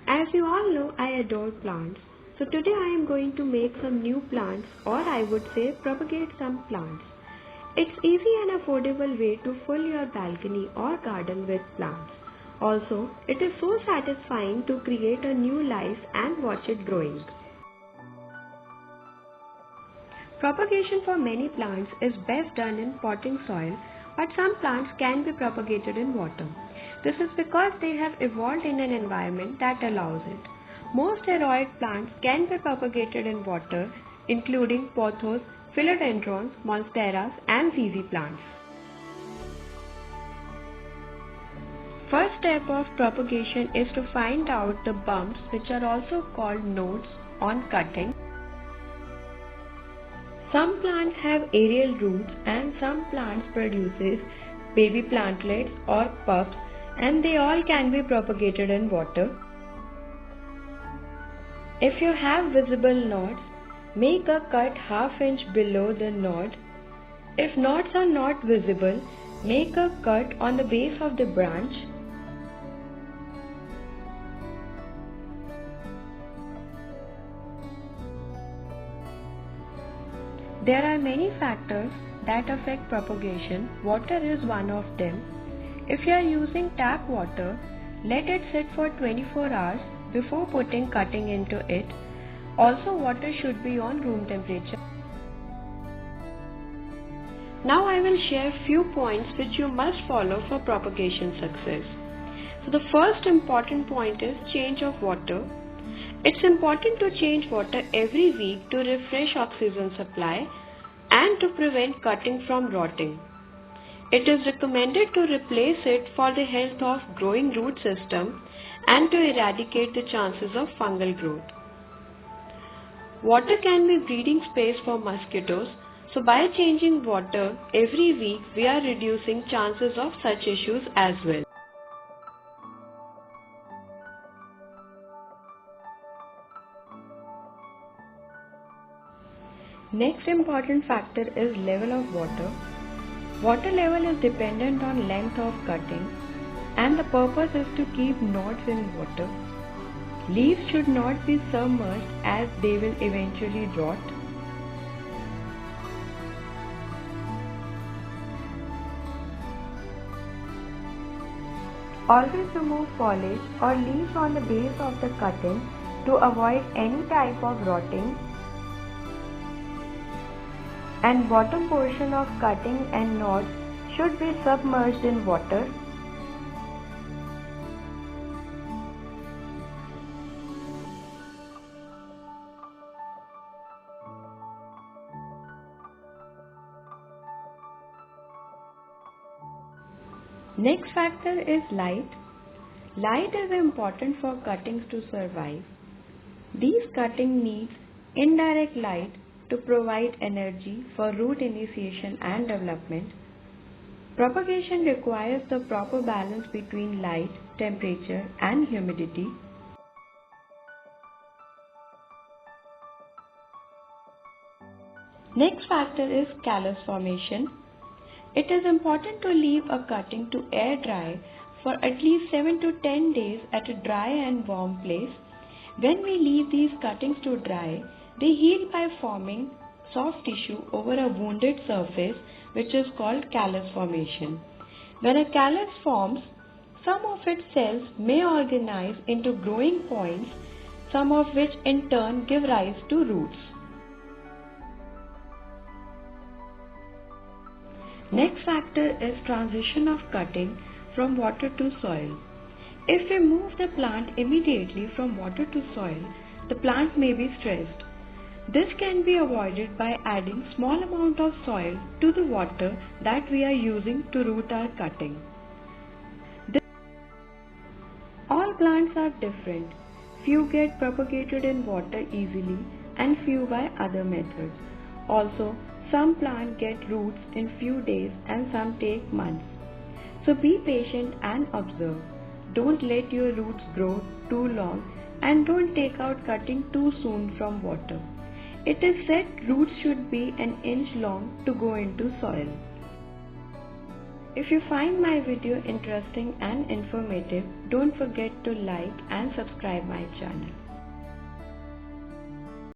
As you all know, I adore plants. So today I am going to make some new plants, or I would say propagate some plants. It's easy and affordable way to fill your balcony or garden with plants. Also, it is so satisfying to create a new life and watch it growing. Propagation for many plants is best done in potting soil, but some plants can be propagated in water. This is because they have evolved in an environment that allows it. Most aroid plants can be propagated in water, including pothos, philodendrons, monsteras, and ZZ plants. First step of propagation is to find out the bumps, which are also called nodes, on cutting. Some plants have aerial roots and some plants produces baby plantlets or pups, and they all can be propagated in water. If you have visible nodes, make a cut ½ inch below the node. If nodes are not visible, make a cut on the base of the branch. There are many factors that affect propagation. Water is one of them. If you are using tap water, let it sit for 24 hours before putting cutting into it. Also, water should be on room temperature. Now I will share few points which you must follow for propagation success. So the first important point is change of water. It's important to change water every week to refresh oxygen supply and to prevent cutting from rotting. It is recommended to replace it for the health of growing root system and to eradicate the chances of fungal growth. Water can be breeding space for mosquitoes, so by changing water every week we are reducing chances of such issues as well. Next important factor is level of water. Water level is dependent on length of cutting, and the purpose is to keep nodes in water. Leaves should not be submerged as they will eventually rot. Always remove foliage or leaves on the base of the cutting to avoid any type of rotting. And bottom portion of cutting and nodes should be submerged in water. Next factor is light. Light is important for cuttings to survive. These cuttings need indirect light to provide energy for root initiation and development. Propagation requires the proper balance between light, temperature, and humidity. Next factor is callus formation. It is important to leave a cutting to air dry for at least 7 to 10 days at a dry and warm place. When we leave these cuttings to dry, they heal by forming soft tissue over a wounded surface, which is called callus formation. When a callus forms, some of its cells may organize into growing points, some of which in turn give rise to roots. Next factor is transition of cutting from water to soil. If we move the plant immediately from water to soil, the plant may be stressed. This can be avoided by adding small amount of soil to the water that we are using to root our cutting. All plants are different. Few get propagated in water easily and few by other methods. Also, some plants get roots in few days and some take months. So be patient and observe. Don't let your roots grow too long and don't take out cutting too soon from water. It is said roots should be an inch long to go into soil. If you find my video interesting and informative, don't forget to like and subscribe my channel.